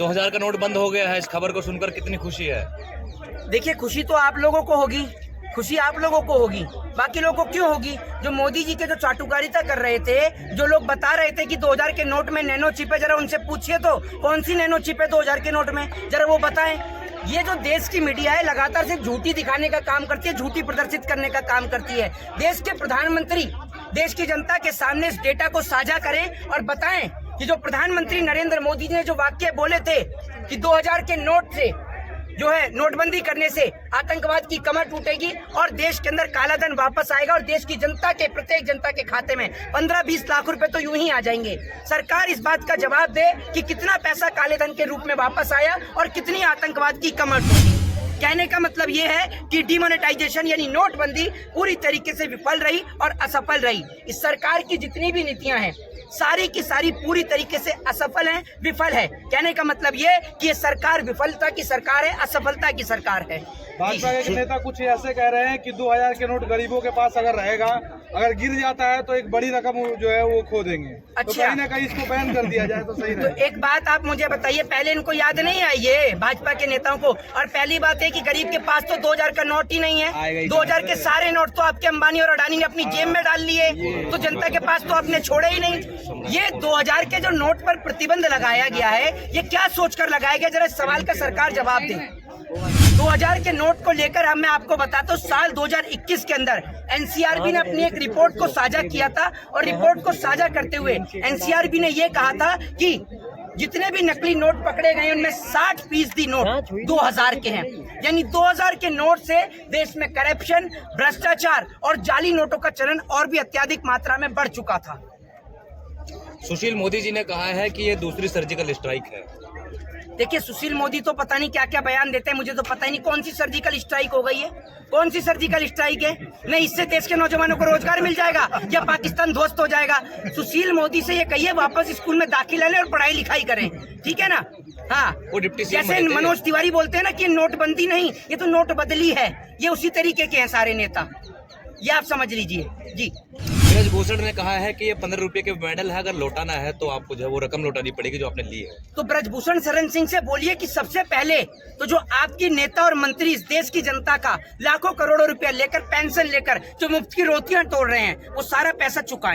2000 का नोट बंद हो गया है, इस खबर को सुनकर कितनी खुशी है? देखिए, खुशी तो आप लोगों को होगी, खुशी आप लोगों को होगी, बाकी लोगों को क्यों होगी? जो मोदी जी के जो चाटुकारिता कर रहे थे, जो लोग बता रहे थे कि 2000 के नोट में नैनो चिप है, जरा उनसे पूछिए तो कौन सी नैनो चिप है 2000 के नोट में, जरा वो बताएं। ये जो देश की मीडिया है लगातार सिर्फ झूठी दिखाने का काम करती है, झूठी प्रदर्शित करने का काम करती है। देश के प्रधानमंत्री देश की जनता के सामने इस डेटा को साझा करें और बताएं कि जो प्रधानमंत्री नरेंद्र मोदी जी ने जो वाक्य बोले थे कि 2000 के नोट से जो है नोटबंदी करने से आतंकवाद की कमर टूटेगी और देश के अंदर काला धन वापस आएगा और देश की जनता के प्रत्येक जनता के खाते में 15-20 लाख रुपए तो यूं ही आ जाएंगे। सरकार इस बात का जवाब दे कि कितना पैसा काले धन के रूप में वापस आया और कितनी आतंकवाद की कमर टूटी। कहने का मतलब ये है कि डिमोनेटाइजेशन यानी नोटबंदी पूरी तरीके से विफल रही और असफल रही। इस सरकार की जितनी भी नीतियां हैं सारी की सारी पूरी तरीके से असफल हैं, विफल है। कहने का मतलब ये कि ये सरकार विफलता की सरकार है, असफलता की सरकार है। भाजपा के नेता कुछ ऐसे कह रहे हैं कि 2000 के नोट गरीबों के पास अगर रहेगा, अगर गिर जाता है तो एक बड़ी रकम जो है वो खो देंगे। अच्छा, तो कहीं ना कहीं इसको बैन कर दिया जाए तो सही तो एक बात आप मुझे बताइए, पहले इनको याद नहीं आई ये भाजपा के नेताओं को? और पहली बात है कि गरीब के पास तो 2000 का नोट ही नहीं है। 2000 के सारे नोट तो आपके अंबानी और अडानी ने अपनी जेब में डाल लिए, तो जनता के पास तो आपने छोड़े ही नहीं। ये 2000 के जो नोट पर प्रतिबंध लगाया गया है, ये क्या सोचकर लगाया गया? जरा इस सवाल का सरकार जवाब दे। 2000 के नोट को लेकर मैं आपको बताता हूँ, साल 2021 के अंदर एनसीआरबी ने अपनी एक रिपोर्ट को साझा किया था और रिपोर्ट को साझा करते हुए एनसीआरबी ने ये कहा था कि जितने भी नकली नोट पकड़े गए उनमें 60% नोट 2000 के हैं। यानी 2000 के नोट से देश में करप्शन, भ्रष्टाचार और जाली नोटों का चलन और भी अत्यधिक मात्रा में बढ़ चुका था। सुशील मोदी जी ने कहा है कि ये दूसरी सर्जिकल स्ट्राइक है। देखिए, सुशील मोदी तो पता नहीं क्या क्या बयान देते हैं, मुझे तो पता ही नहीं कौन सी सर्जिकल स्ट्राइक हो गई है, कौन सी सर्जिकल स्ट्राइक है। नहीं, इससे देश के नौजवानों को रोजगार मिल जाएगा या पाकिस्तान ध्वस्त हो जाएगा? सुशील मोदी से ये कहिए वापस स्कूल में दाखिला लें और पढ़ाई लिखाई करें, ठीक है ना? हाँ, वो डिप्टी सीएम जैसे मनोज तिवारी बोलते हैं ना कि नोटबंदी नहीं, ये तो नोट बदली है, ये उसी तरीके के हैं सारे नेता, ये आप समझ लीजिए जी। ब्रजभूषण ने कहा है कि ये 15 रुपए के मेडल है, अगर लौटाना है तो आपको जो है वो रकम लौटानी पड़ेगी जो आपने ली है। तो ब्रजभूषण शरण सिंह से बोलिए कि सबसे पहले तो जो आपकी नेता और मंत्री इस देश की जनता का लाखों करोड़ों रुपया लेकर, पेंशन लेकर जो मुफ्त की रोटियां तोड़ रहे हैं, वो सारा पैसा चुका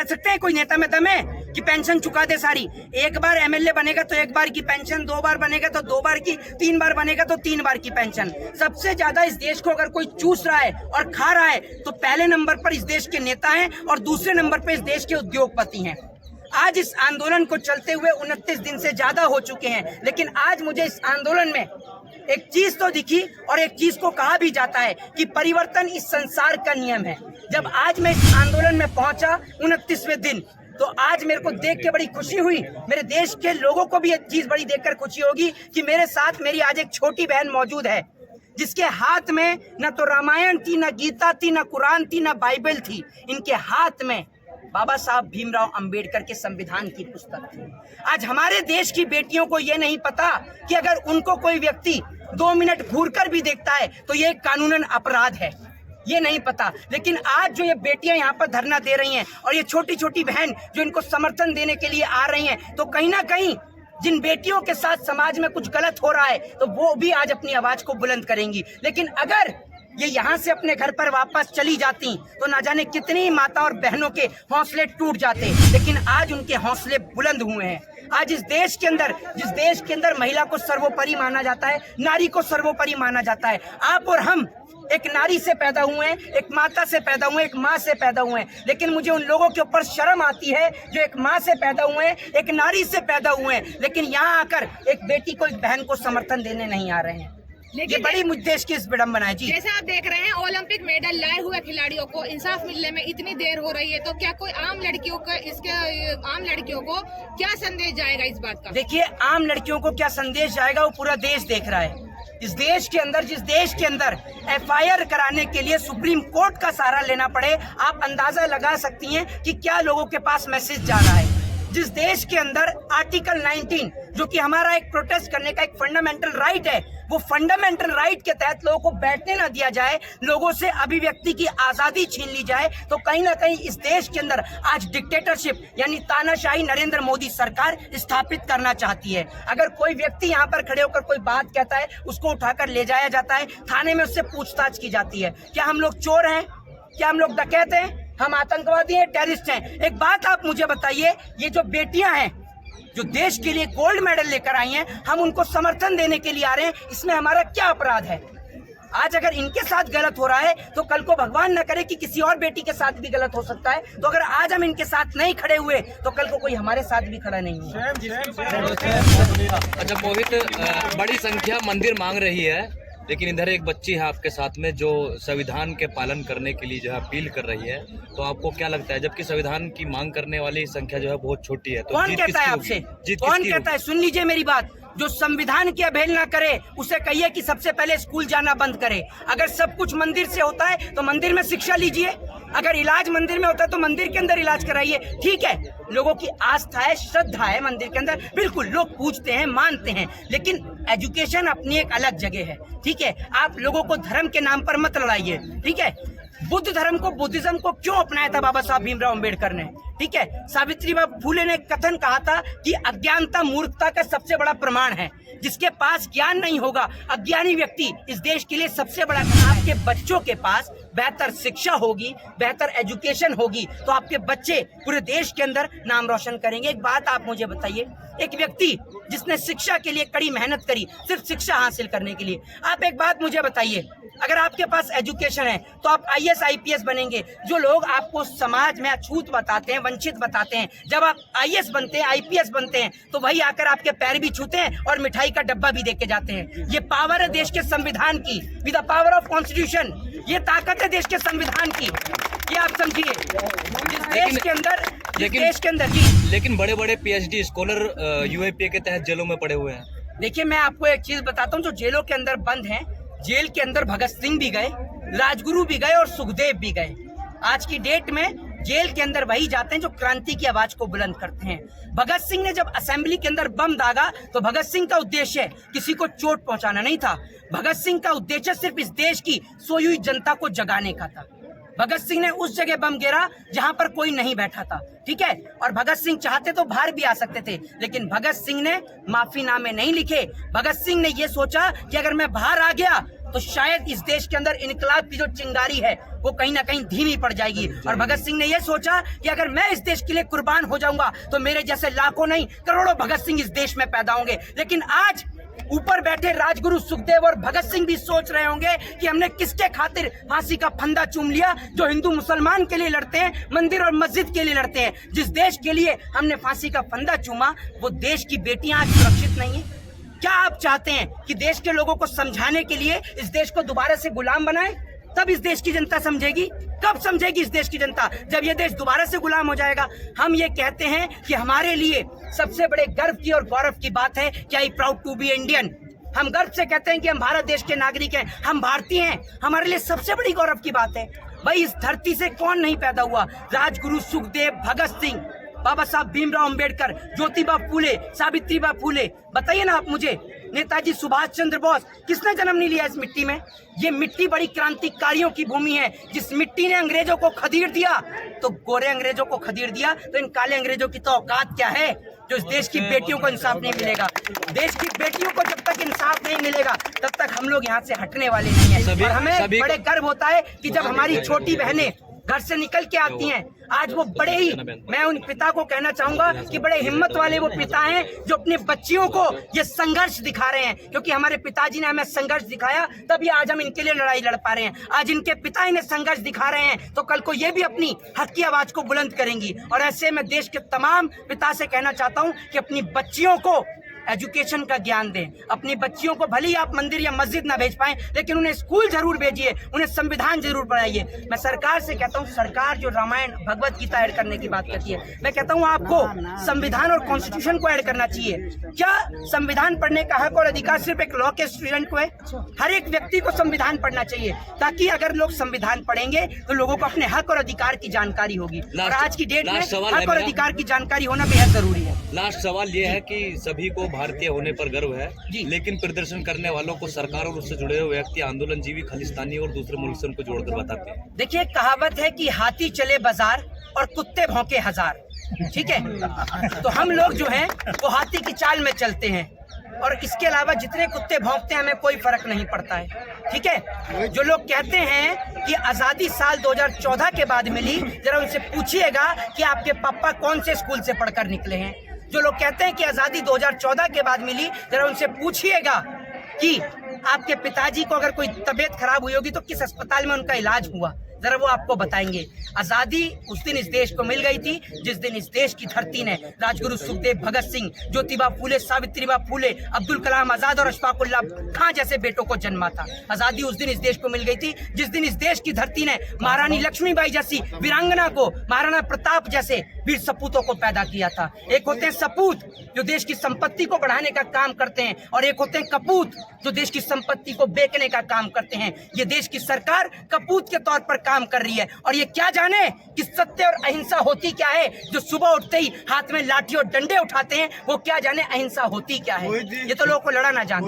सकते हैं? कोई नेता में दम है कि पेंशन चुका दे सारी? एक बार एमएलए बनेगा तो एक बार की पेंशन, 2 बार बनेगा तो 2 बार की, 3 बार बनेगा तो 3 बार की पेंशन। सबसे ज्यादा इस देश को अगर कोई चूस रहा है और खा रहा है तो पहले नंबर पर इस देश के नेता हैं और दूसरे नंबर पर इस देश के उद्योगपति हैं। आज इस आंदोलन को चलते हुए 29 दिन से ज्यादा हो चुके हैं, लेकिन आज मुझे इस आंदोलन में एक चीज तो दिखी और एक चीज को कहा भी जाता है कि परिवर्तन इस संसार का नियम है। जब आज मैं इस आंदोलन में पहुंचा 29वें दिन, तो आज मेरे को देख के बड़ी खुशी हुई। मेरे देश के लोगों को भी एक चीज बड़ी देखकर खुशी होगी कि मेरे साथ मेरी आज एक छोटी बहन मौजूद है जिसके हाथ में न तो रामायण थी, न गीता थी, न कुरान थी, न बाइबल थी। इनके हाथ में बाबा साहब भीमराव अंबेडकर के संविधान की पुस्तक थी। आज हमारे देश की बेटियों को ये नहीं पता कि अगर उनको कोई व्यक्ति 2 मिनट घूरकर भी देखता है तो ये कानूनन अपराध है, ये नहीं पता। लेकिन आज जो ये बेटियां यहाँ पर धरना दे रही हैं और ये छोटी छोटी बहन जो इनको समर्थन देने के लिए आ रही हैं, तो कहीं ना कहीं जिन बेटियों के साथ समाज में कुछ गलत हो रहा है तो वो भी आज अपनी आवाज को बुलंद करेंगी। लेकिन अगर ये यहाँ से अपने घर पर वापस चली जाती तो ना जाने कितनी माता और बहनों के हौसले टूट जाते, लेकिन आज उनके हौसले बुलंद हुए हैं। आज इस देश के अंदर, जिस देश के अंदर महिला को सर्वोपरि माना जाता है, नारी को सर्वोपरि माना जाता है, आप और हम एक नारी से पैदा हुए हैं, एक माता से पैदा हुए हैं, एक माँ से पैदा हुए हैं। लेकिन मुझे उन लोगों के ऊपर शर्म आती है जो एक माँ से पैदा हुए हैं, एक नारी से पैदा हुए हैं, लेकिन यहाँ आकर एक बेटी को, एक बहन को समर्थन देने नहीं आ रहे हैं। ये बड़ी मुझ देश की इस विडम्बना है जी। जैसे आप देख रहे हैं, ओलंपिक मेडल लाए हुए खिलाड़ियों को इंसाफ मिलने में इतनी देर हो रही है, तो क्या कोई आम लड़कियों को क्या संदेश जाएगा इस बात का? देखिए, आम लड़कियों को क्या संदेश जाएगा वो पूरा देश देख रहा है। इस देश के अंदर, जिस देश के अंदर एफआईआर कराने के लिए सुप्रीम कोर्ट का सहारा लेना पड़े, आप अंदाजा लगा सकती हैं कि क्या लोगों के पास मैसेज जा रहा है। जिस देश के अंदर आर्टिकल 19 जो कि हमारा एक प्रोटेस्ट करने का एक फंडामेंटल राइट है, वो फंडामेंटल राइट के तहत लोगों को बैठने ना दिया जाए, लोगों से अभिव्यक्ति की आजादी छीन ली जाए, तो कहीं ना कहीं इस देश के अंदर आज डिक्टेटरशिप यानी तानाशाही नरेंद्र मोदी सरकार स्थापित करना चाहती है। अगर कोई व्यक्ति यहाँ पर खड़े होकर कोई बात कहता है, उसको उठाकर ले जाया जाता है, थाने में उससे पूछताछ की जाती है। क्या हम लोग चोर हैं? क्या हम लोग डकैत हैं? हम आतंकवादी हैं, टेररिस्ट हैं? एक बात आप मुझे बताइए, ये जो बेटियां हैं जो देश के लिए गोल्ड मेडल लेकर आई हैं, हम उनको समर्थन देने के लिए आ रहे हैं, इसमें हमारा क्या अपराध है? आज अगर इनके साथ गलत हो रहा है तो कल को भगवान न करे कि किसी और बेटी के साथ भी गलत हो सकता है। तो अगर आज हम इनके साथ नहीं खड़े हुए तो कल को कोई हमारे साथ भी खड़ा नहीं होगा। अच्छा मोहित, बड़ी संख्या मंदिर मांग रही है, लेकिन इधर एक बच्ची है आपके साथ में जो संविधान के पालन करने के लिए जो है अपील कर रही है, तो आपको क्या लगता है, जबकि संविधान की मांग करने वाली संख्या जो है बहुत छोटी है, तो कौन कहता है आपसे? कौन कहता है? सुन लीजिए मेरी बात, जो संविधान की अवहेलना करे उसे कहिए कि सबसे पहले स्कूल जाना बंद करे। अगर सब कुछ मंदिर से होता है तो मंदिर में शिक्षा लीजिए, अगर इलाज मंदिर में होता है तो मंदिर के अंदर इलाज कराइए। ठीक है, लोगों की आस्था है, श्रद्धा है मंदिर के अंदर, बिल्कुल लोग पूजते हैं, मानते हैं, लेकिन एजुकेशन अपनी एक अलग जगह है। ठीक है, आप लोगों को धर्म के नाम पर मत लड़ाइए। ठीक है, बुद्ध धर्म को, बुद्धिज्म को क्यों अपनाया था बाबा साहब भीमराव अंबेडकर ने? ठीक है, सावित्रीबाई फुले ने कथन कहा था कि अज्ञानता मूर्खता का सबसे बड़ा प्रमाण है। जिसके पास ज्ञान नहीं होगा, अज्ञानी व्यक्ति इस देश के लिए सबसे बड़ा। आपके बच्चों के पास बेहतर शिक्षा होगी, बेहतर एजुकेशन होगी, तो आपके बच्चे पूरे देश के अंदर नाम रोशन करेंगे। एक बात आप मुझे बताइए, एक व्यक्ति जिसने शिक्षा के लिए कड़ी मेहनत करी, सिर्फ शिक्षा हासिल करने के लिए, आप एक बात मुझे बताइए, अगर आपके पास एजुकेशन है तो आप IAS IPS बनेंगे। जो लोग आपको समाज में अछूत बताते हैं, वंचित बताते हैं, जब आप IAS बनते हैं, IPS बनते हैं, तो वही आकर आपके पैर भी छूते हैं और मिठाई का डब्बा भी दे के जाते हैं। ये पावर है देश के संविधान की, with the power of constitution. ये ताकत है देश के संविधान की, ये आप समझिए। देश के अंदर जी, लेकिन बड़े बड़े PhD स्कॉलर UAPA के तहत जेलों में पड़े हुए हैं। देखिए, मैं आपको एक चीज बताता हूँ, जो जेलों के अंदर बंद हैं, जेल के अंदर भगत सिंह भी गए, राजगुरु भी गए और सुखदेव भी गए। आज की डेट में जेल के अंदर वही जाते हैं जो क्रांति की आवाज को बुलंद करते हैं। भगत सिंह ने जब असेंबली के अंदर बम दागा तो भगत सिंह का उद्देश्य किसी को चोट पहुंचाना नहीं था। भगत सिंह का उद्देश्य सिर्फ इस देश की सोई हुई जनता को जगाने का था। भगत सिंह ने उस जगह बम गिरा जहां पर कोई नहीं बैठा था। ठीक है, और भगत सिंह चाहते तो बाहर भी आ सकते थे, लेकिन भगत सिंह ने माफीनामे नहीं लिखे। भगत सिंह ने यह सोचा कि अगर मैं बाहर आ गया तो शायद इस देश के अंदर इनकलाब की जो चिंगारी है वो कहीं ना कहीं धीमी पड़ जाएगी। और भगत सिंह ने यह सोचा कि अगर मैं इस देश के लिए कुर्बान हो जाऊंगा तो मेरे जैसे लाखों नहीं करोड़ों भगत सिंह इस देश में पैदा होंगे। लेकिन आज ऊपर बैठे राजगुरु सुखदेव और भगत सिंह भी सोच रहे होंगे कि हमने किसके खातिर फांसी का फंदा चूम लिया। जो हिंदू मुसलमान के लिए लड़ते हैं, मंदिर और मस्जिद के लिए लड़ते हैं, जिस देश के लिए हमने फांसी का फंदा चूमा, वो देश की बेटियां आज सुरक्षित नहीं है। क्या आप चाहते हैं कि देश के लोगों को समझाने के लिए इस देश को दोबारा से गुलाम बनाए? तब इस देश की जनता समझेगी। कब समझेगी इस देश की जनता? जब ये देश दोबारा से गुलाम हो जाएगा। हम ये कहते हैं कि हमारे लिए सबसे बड़े गर्व की और गौरव की बात है कि I proud to be Indian. हम गर्व से कहते हैं कि हम भारत देश के नागरिक हैं, हम भारतीय हैं। हमारे लिए सबसे बड़ी गौरव की बात है। भाई, इस धरती से कौन नहीं पैदा हुआ? राजगुरु सुखदेव, भगत सिंह, बाबा साहब भीमराव अंबेडकर, ज्योतिबा फूले, सावित्रीबाई फूले। बताइए ना आप मुझे, नेताजी सुभाष चंद्र बोस, किसने जन्म नहीं लिया इस मिट्टी में? ये मिट्टी बड़ी क्रांतिकारियों की भूमि है। जिस मिट्टी ने अंग्रेजों को खदेड़ दिया, तो गोरे अंग्रेजों को खदेड़ दिया, तो इन काले अंग्रेजों की तो औकात क्या है जो इस देश की बेटियों को इंसाफ नहीं मिलेगा? देश की बेटियों को जब तक इंसाफ नहीं मिलेगा तब तक हम लोग यहाँ से हटने वाले नहीं हैं। और हमें बड़े गर्व होता है कि जब हमारी छोटी बहनें घर से निकल के आती हैं, आज वो बड़े ही, मैं उन पिता को कहना चाहूंगा कि बड़े हिम्मत वाले वो पिता हैं जो अपने बच्चियों को ये संघर्ष दिखा रहे हैं। क्योंकि हमारे पिताजी ने हमें संघर्ष दिखाया, तभी आज हम इनके लिए लड़ाई लड़ पा रहे हैं। आज इनके पिता इन्हें संघर्ष दिखा रहे हैं तो कल को ये भी अपनी हक की आवाज को बुलंद करेंगी। और ऐसे मैं देश के तमाम पिता से कहना चाहता हूँ कि अपनी बच्चियों को एजुकेशन का ज्ञान दें। अपनी बच्चियों को भले ही आप मंदिर या मस्जिद ना भेज पाएं, लेकिन उन्हें स्कूल जरूर भेजिए, उन्हें संविधान जरूर पढ़ाइए। मैं सरकार से कहता हूं, सरकार जो रामायण भगवत गीता ऐड करने की बात करती है, मैं कहता हूं आपको संविधान और कॉन्स्टिट्यूशन को ऐड करना चाहिए। क्या संविधान पढ़ने का हक और अधिकार सिर्फ एक लॉ के स्टूडेंट को है? हर एक व्यक्ति को संविधान पढ़ना चाहिए, ताकि अगर लोग संविधान पढ़ेंगे तो लोगों को अपने हक और अधिकार की जानकारी होगी। और आज की डेट में हक और अधिकार की जानकारी होना बेहद जरूरी है। लास्ट सवाल ये है कि सभी को भारतीय होने पर गर्व है, जी। लेकिन प्रदर्शन करने वालों को सरकार और उससे जुड़े हुए व्यक्ति आंदोलनजीवी, खालिस्तानी और दूसरे मुल्क से उनको जोड़कर बताते हैं। देखिए, एक कहावत है कि हाथी चले बाजार और कुत्ते भौंके हजार। ठीक है, तो हम लोग जो हैं वो हाथी की चाल में चलते हैं, और इसके अलावा जितने कुत्ते भौंकते हैं हमें कोई फर्क नहीं पड़ता है। ठीक है, जो लोग कहते हैं कि आजादी साल 2014 के बाद मिली, जरा उनसे पूछिएगा कि आपके पापा कौन से स्कूल से पढ़कर निकले हैं। जो लोग कहते हैं कि आजादी 2014 के बाद मिली, जरा उनसे पूछिएगा कि आपके पिताजी को अगर कोई तबीयत खराब हुई होगी तो किस अस्पताल में उनका इलाज हुआ, जरा वो आपको बताएंगे। आजादी उस दिन इस देश को मिल गई थी जिस दिन इस देश की धरती ने राजगुरु सुखदेव, भगत सिंह, ज्योतिबा फूले, सावित्रीबा फूले, अब्दुल कलाम आजाद और अशफाक उल्लाह खां जैसे बेटों को जन्मा था। आजादी उस दिन इस देश को मिल गई थी जिस दिन इस देश की धरती ने महारानी लक्ष्मीबाई जैसी वीरांगना को, महाराणा प्रताप जैसे वीर सपूतों को पैदा किया था। एक होते हैं सपूत जो देश की संपत्ति को बढ़ाने का काम करते हैं, और एक होते हैं कपूत जो देश की संपत्ति को बेचने का काम करते हैं। ये देश की सरकार कपूत के तौर पर काम कर रही है, और ये क्या जाने कि सत्य और अहिंसा होती क्या है। जो सुबह उठते ही हाथ में लाठी और डंडे उठाते हैं, वो क्या जाने अहिंसा होती क्या है। ये तो लोगों को लड़ा ना जानते।